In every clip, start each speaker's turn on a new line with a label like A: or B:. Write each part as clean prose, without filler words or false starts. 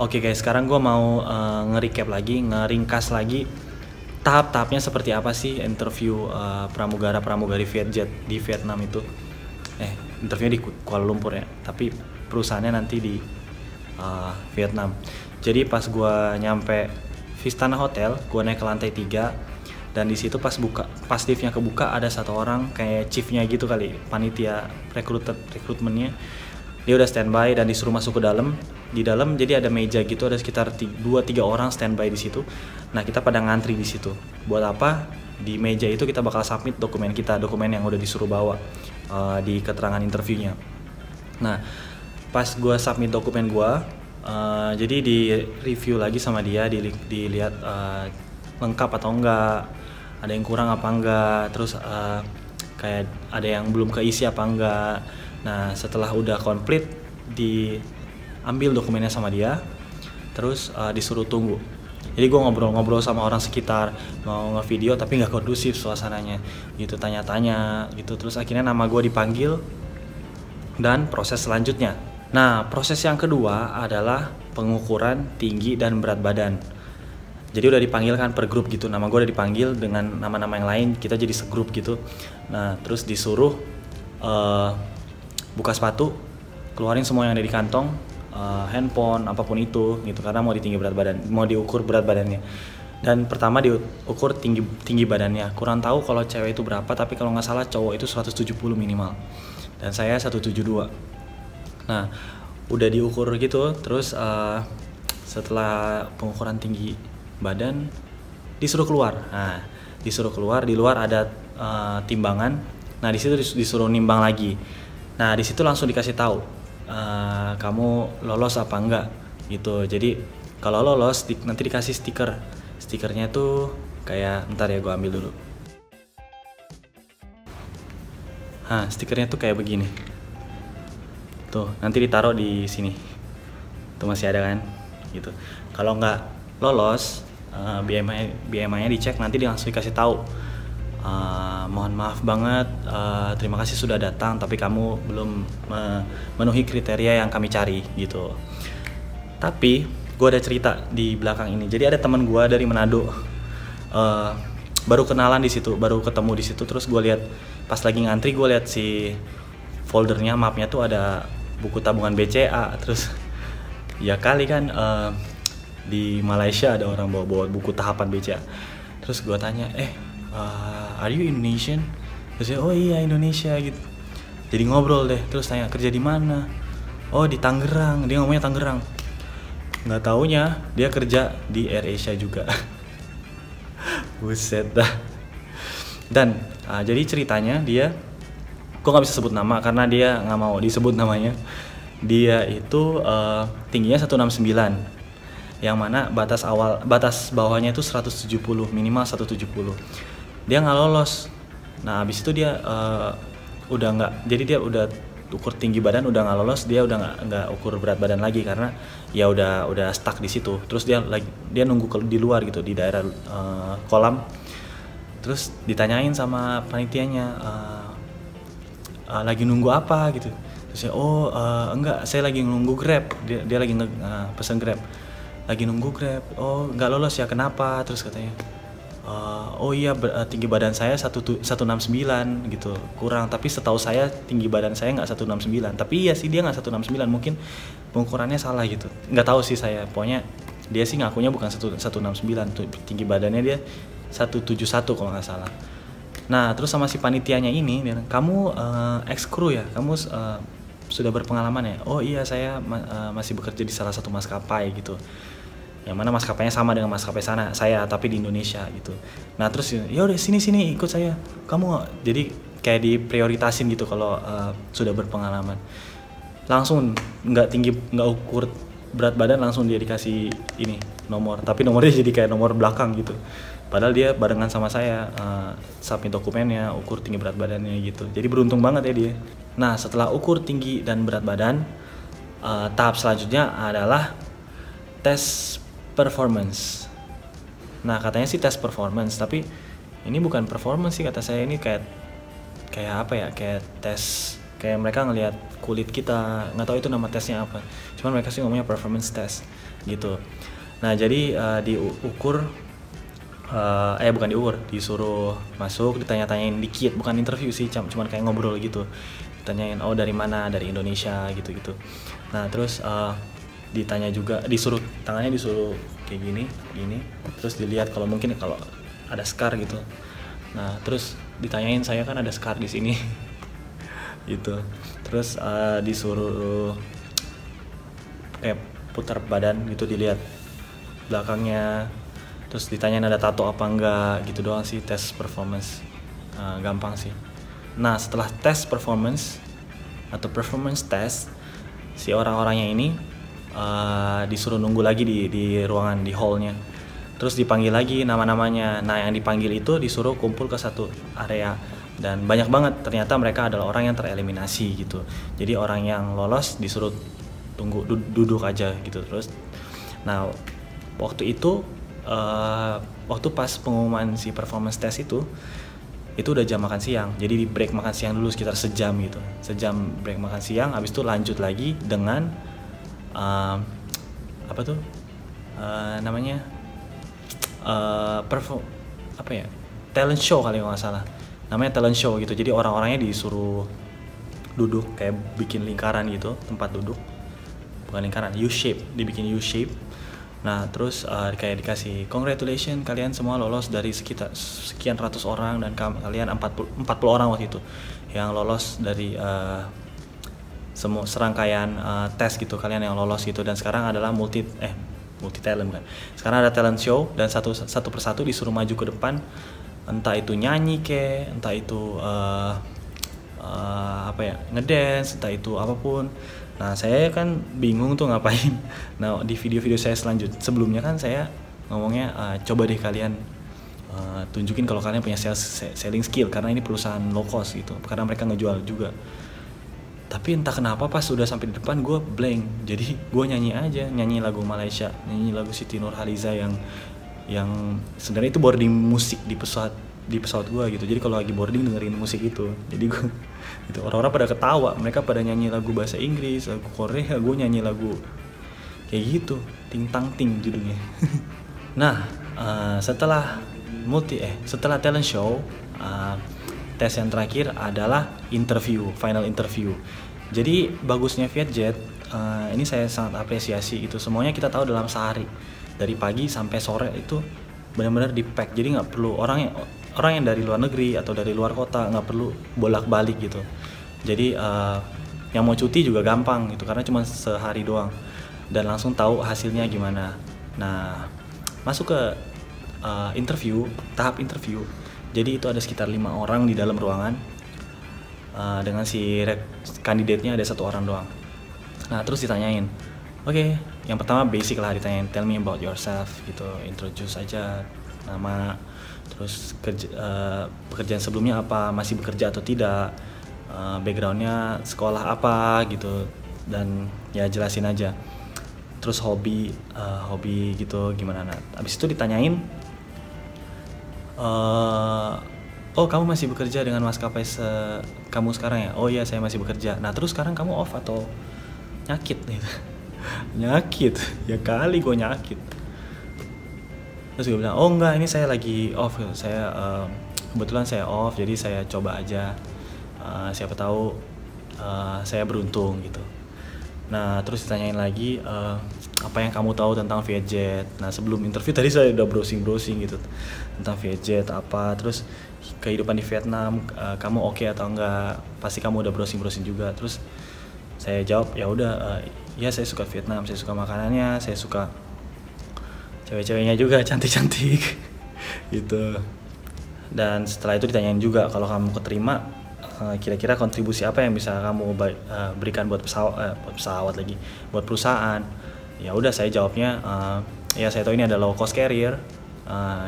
A: Oke guys, sekarang gue mau nge-recap lagi, ngeringkas lagi tahap-tahapnya seperti apa sih interview pramugara-pramugari Vietjet di Vietnam itu. Interviewnya di Kuala Lumpur ya, tapi perusahaannya nanti di Vietnam. Jadi pas gue nyampe Vistana Hotel, gue naik ke lantai 3 dan di situ pas liftnya kebuka ada satu orang kayak chiefnya gitu kali, panitia rekrutmennya. Dia udah standby dan disuruh masuk ke dalam. Di dalam jadi ada meja gitu, ada sekitar 2-3 orang standby di situ. Nah, kita pada ngantri di situ. Buat apa? Di meja itu kita bakal submit dokumen kita, dokumen yang udah disuruh bawa di keterangan interviewnya. Nah, pas gue submit dokumen gue, jadi di review lagi sama dia, dilihat lengkap atau enggak, ada yang kurang apa enggak, terus kayak ada yang belum keisi apa enggak. Nah, setelah udah komplit, diambil dokumennya sama dia, terus disuruh tunggu. Jadi gue ngobrol-ngobrol sama orang sekitar, mau nge-video tapi nggak kondusif suasananya, gitu, tanya-tanya gitu. Terus akhirnya nama gue dipanggil dan proses selanjutnya. Nah, proses yang kedua adalah pengukuran tinggi dan berat badan. Jadi udah dipanggil kan per grup gitu, nama gue udah dipanggil dengan nama-nama yang lain, kita jadi segrup gitu. Nah, terus disuruh buka sepatu, keluarin semua yang ada di kantong, handphone, apapun itu gitu, karena mau diukur berat badannya. Dan pertama diukur tinggi badannya. Kurang tahu kalau cewek itu berapa, tapi kalau nggak salah cowok itu 170 minimal. Dan saya 172. Nah, udah diukur gitu, terus setelah pengukuran tinggi badan disuruh keluar. Nah, disuruh keluar, di luar ada timbangan. Nah, di situ disuruh nimbang lagi. Nah, di situ langsung dikasih tahu kamu lolos apa enggak gitu. Jadi kalau lolos nanti dikasih stiker. Stikernya tuh kayak, ntar ya gue ambil dulu. Nah, stikernya tuh kayak begini. Tuh, nanti ditaruh di sini. Tuh masih ada kan? Gitu. Kalau nggak lolos, BMI-nya dicek, nanti dia langsung dikasih tahu. Mohon maaf banget, terima kasih sudah datang, tapi kamu belum memenuhi kriteria yang kami cari gitu. Tapi gue ada cerita di belakang ini. Jadi ada teman gue dari Manado, baru kenalan di situ, baru ketemu di situ. Terus gue lihat pas lagi ngantri, gue lihat si foldernya, mapnya tuh ada buku tabungan BCA. Terus ya kali kan di Malaysia ada orang bawa buku tahapan BCA. Terus gue tanya, are you Indonesian? Terus dia, oh iya Indonesia gitu. Jadi ngobrol deh, terus tanya kerja di mana? Oh di Tangerang, dia ngomongnya Tangerang. Nggak taunya dia kerja di AirAsia juga. Buset dah. Dan jadi ceritanya dia, gue nggak bisa sebut nama karena dia nggak mau disebut namanya. Dia itu tingginya 169. Yang mana batas bawahnya itu 170, minimal 170. Dia nggak lolos. Nah, abis itu dia udah nggak, jadi dia udah ukur tinggi badan udah nggak lolos, dia udah nggak ukur berat badan lagi karena ya udah stuck di situ. Terus dia nunggu di luar gitu, di daerah kolam. Terus ditanyain sama panitianya, lagi nunggu apa gitu. Terus dia, enggak, saya lagi nunggu Grab. Dia lagi pesen Grab. Lagi nunggu Grab. Oh, nggak lolos ya, kenapa? Terus katanya, oh iya, tinggi badan saya 169 gitu, kurang. Tapi setahu saya tinggi badan saya nggak 169. Tapi iya sih, dia nggak 169, mungkin pengukurannya salah gitu. Nggak tahu sih saya, pokoknya dia sih ngakunya bukan 169, tinggi badannya dia 171 kalau nggak salah. Nah, terus sama si panitianya ini, dia bilang, kamu ex-kru ya? Kamu sudah berpengalaman ya? Oh iya, saya masih bekerja di salah satu maskapai gitu. Yang mana maskapainya sama dengan maskapai saya, tapi di Indonesia gitu. Nah, terus ya udah sini ikut saya. Kamu jadi kayak diprioritasin gitu kalau sudah berpengalaman. Langsung nggak ukur berat badan, langsung dia dikasih ini nomor, tapi nomornya jadi kayak nomor belakang gitu. Padahal dia barengan sama saya, submit dokumennya, ukur tinggi berat badannya gitu. Jadi beruntung banget ya dia. Nah, setelah ukur tinggi dan berat badan, tahap selanjutnya adalah tes performance. Nah, katanya sih tes performance, tapi ini bukan performance sih kata saya, ini kayak apa ya, kayak tes, kayak mereka ngelihat kulit kita, nggak tahu itu nama tesnya apa. Cuman mereka sih ngomongnya performance test. gitu. Nah jadi diukur, bukan diukur, disuruh masuk, ditanya-tanyain dikit, bukan interview sih, cuman kayak ngobrol gitu, ditanyain oh dari mana, dari Indonesia gitu. Nah terus ditanya juga, tangannya disuruh kayak gini, terus dilihat kalau mungkin kalau ada scar gitu. Nah terus ditanyain, saya kan ada scar di sini gitu. Terus disuruh putar badan gitu, dilihat belakangnya, terus ditanyain ada tato apa enggak gitu doang sih. Tes performance gampang sih. Nah setelah tes performance atau performance test, si orang-orangnya ini disuruh nunggu lagi di ruangan, di hallnya. Terus dipanggil lagi nama-namanya. Nah yang dipanggil itu disuruh kumpul ke satu area, dan banyak banget ternyata mereka adalah orang yang tereliminasi gitu. Jadi orang yang lolos disuruh tunggu duduk aja gitu. Terus nah waktu itu waktu pas pengumuman si performance test itu udah jam makan siang. Jadi di break makan siang dulu sekitar sejam gitu, sejam break makan siang. Habis itu lanjut lagi dengan namanya talent show kali nggak salah, namanya talent show gitu. Jadi orang-orangnya disuruh duduk kayak bikin lingkaran gitu, tempat duduk, bukan lingkaran, U-shape, dibikin U-shape. Nah terus kayak dikasih congratulations, kalian semua lolos dari sekian ratus orang, dan kalian 40 orang waktu itu yang lolos dari semua serangkaian tes gitu, kalian yang lolos gitu. Dan sekarang adalah multi talent kan. Sekarang ada talent show, dan satu persatu disuruh maju ke depan, entah itu nyanyi entah itu ngedance, entah itu apapun. Nah saya kan bingung tuh ngapain. Nah di video-video saya sebelumnya kan saya ngomongnya coba deh kalian tunjukin kalau kalian punya selling skill, karena ini perusahaan low cost gitu, karena mereka ngejual juga. Tapi entah kenapa pas sudah sampai di depan gue blank. Jadi gue nyanyi lagu Malaysia, nyanyi lagu Siti Nurhaliza yang sebenarnya itu boarding musik di pesawat gue gitu. Jadi kalau lagi boarding dengerin musik itu, jadi gue gitu, orang-orang pada ketawa, mereka pada nyanyi lagu bahasa Inggris, lagu Korea, gue nyanyi lagu kayak gitu, Ting Tang Ting judulnya. Nah setelah talent show, tes yang terakhir adalah final interview. Jadi bagusnya Vietjet, ini saya sangat apresiasi itu, semuanya kita tahu dalam sehari, dari pagi sampai sore itu benar-benar di pack. Jadi nggak perlu orang yang dari luar negeri atau dari luar kota nggak perlu bolak-balik gitu. Jadi yang mau cuti juga gampang gitu, karena cuma sehari doang dan langsung tahu hasilnya gimana. Nah masuk ke tahap interview. Jadi itu ada sekitar 5 orang di dalam ruangan, dengan si kandidatnya ada 1 orang doang. Nah terus ditanyain, oke, yang pertama basic lah, ditanyain tell me about yourself gitu, introduce aja nama, terus pekerjaan sebelumnya apa, masih bekerja atau tidak, backgroundnya sekolah apa gitu, dan ya jelasin aja. Terus hobi gitu gimana. Nah abis itu ditanyain, oh kamu masih bekerja dengan maskapai kamu sekarang ya? Oh iya saya masih bekerja. Nah terus sekarang kamu off atau nyakit gitu? Nyakit, ya kali gue nyakit. Terus gue bilang, oh enggak, ini saya lagi off. Saya kebetulan saya off, jadi saya coba aja. Siapa tahu saya beruntung gitu. Nah terus ditanyain lagi, apa yang kamu tahu tentang Vietjet. Nah sebelum interview tadi saya udah browsing gitu tentang Vietjet apa, terus kehidupan di Vietnam, kamu oke atau enggak, pasti kamu udah browsing juga. Terus saya jawab, ya udah, ya saya suka Vietnam, saya suka makanannya, saya suka cewek-ceweknya juga cantik-cantik gitu. Dan setelah itu ditanyain juga, kalau kamu keterima, kira-kira kontribusi apa yang bisa kamu berikan buat pesawat lagi, buat perusahaan. Ya udah saya jawabnya, ya saya tahu ini ada low cost carrier,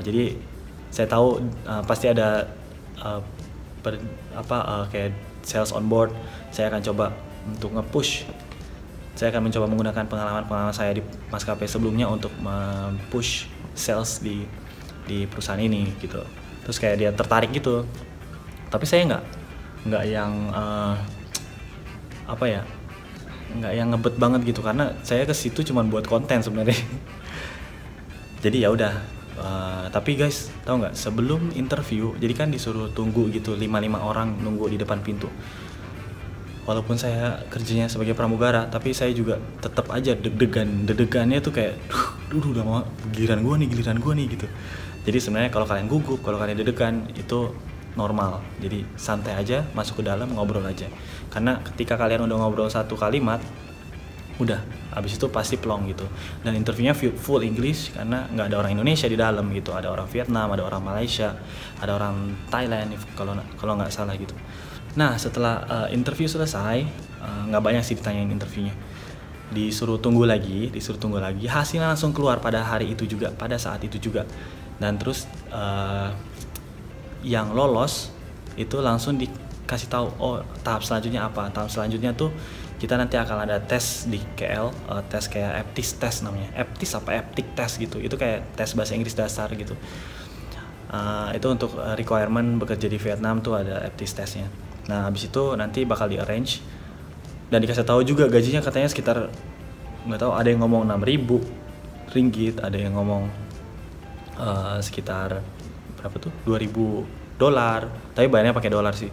A: jadi saya tahu pasti ada kayak sales on board. Saya akan coba untuk nge-push, saya akan mencoba menggunakan pengalaman saya di maskapai sebelumnya untuk push sales di perusahaan ini gitu. Terus kayak dia tertarik gitu, tapi saya nggak yang nggak yang ngebet banget gitu, karena saya ke situ cuma buat konten sebenarnya. Jadi ya udah. Tapi guys, tahu nggak, sebelum interview, jadi kan disuruh tunggu gitu 5 orang nunggu di depan pintu. Walaupun saya kerjanya sebagai pramugara, tapi saya juga tetap aja deg-degannya tuh kayak, udah mau giliran gue nih gitu. Jadi sebenarnya kalau kalian gugup, kalau kalian deg-degan itu normal. Jadi santai aja, masuk ke dalam, ngobrol aja. Karena ketika kalian udah ngobrol satu kalimat, udah, habis itu pasti plong gitu. Dan interviewnya full English karena nggak ada orang Indonesia di dalam gitu. Ada orang Vietnam, ada orang Malaysia, ada orang Thailand kalau nggak salah gitu. Nah, setelah interview selesai, nggak banyak sih ditanyain interviewnya. Disuruh tunggu lagi. Hasilnya langsung keluar pada hari itu juga, pada saat itu juga. Dan terus yang lolos itu langsung dikasih tahu, oh tahap selanjutnya apa. Tahap selanjutnya tuh kita nanti akan ada tes di KL, tes kayak EPTIS test namanya. EPTIS apa EPTIC test gitu. Itu kayak tes bahasa Inggris dasar gitu. Itu untuk requirement bekerja di Vietnam tuh ada EPTIS testnya. Nah, habis itu nanti bakal di-arrange dan dikasih tahu juga gajinya katanya sekitar, nggak tahu, ada yang ngomong 6.000 ringgit, ada yang ngomong sekitar berapa tuh, 2.000 dolar, tapi bayarnya pakai dolar sih.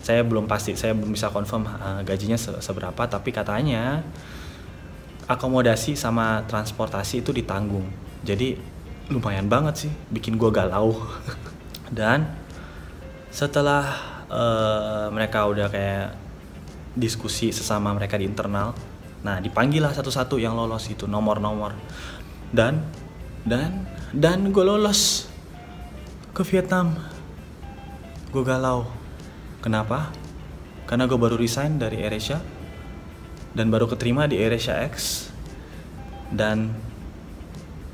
A: Saya belum pasti, saya belum bisa confirm gajinya seberapa, tapi katanya akomodasi sama transportasi itu ditanggung. Jadi lumayan banget sih, bikin gua galau. Dan setelah mereka udah kayak diskusi sesama mereka di internal, nah dipanggil lah satu-satu yang lolos gitu, nomor-nomor. Dan gue lolos ke Vietnam. Gue galau. Kenapa? Karena gue baru resign dari AirAsia dan baru keterima di AirAsia X. Dan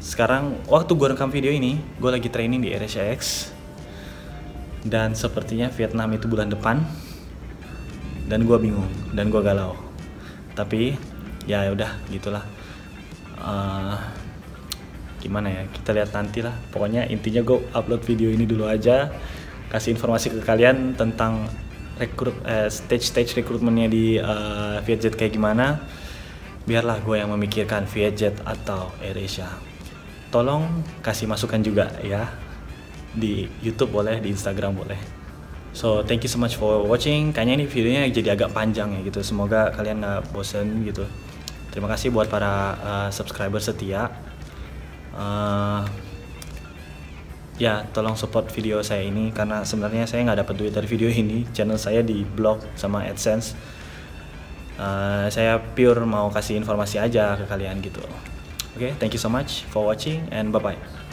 A: sekarang waktu gue rekam video ini, gue lagi training di AirAsia X. Dan sepertinya Vietnam itu bulan depan. Dan gue bingung dan gue galau. Tapi ya udah gitulah. Gimana ya, kita lihat nanti lah. Pokoknya intinya gue upload video ini dulu aja, kasih informasi ke kalian tentang stage rekrutmennya di Vietjet kayak gimana. Biarlah gue yang memikirkan Vietjet atau AirAsia. Tolong kasih masukan juga ya, di YouTube boleh, di Instagram boleh. So thank you so much for watching. Kayaknya ini videonya jadi agak panjang ya gitu. Semoga kalian gak bosen gitu. Terima kasih buat para subscriber setia. Ya tolong support video saya ini, karena sebenarnya saya nggak dapat duit dari video ini. Channel saya di blog sama AdSense. Saya pure mau kasih informasi aja ke kalian gitu. Oke, thank you so much for watching and bye bye.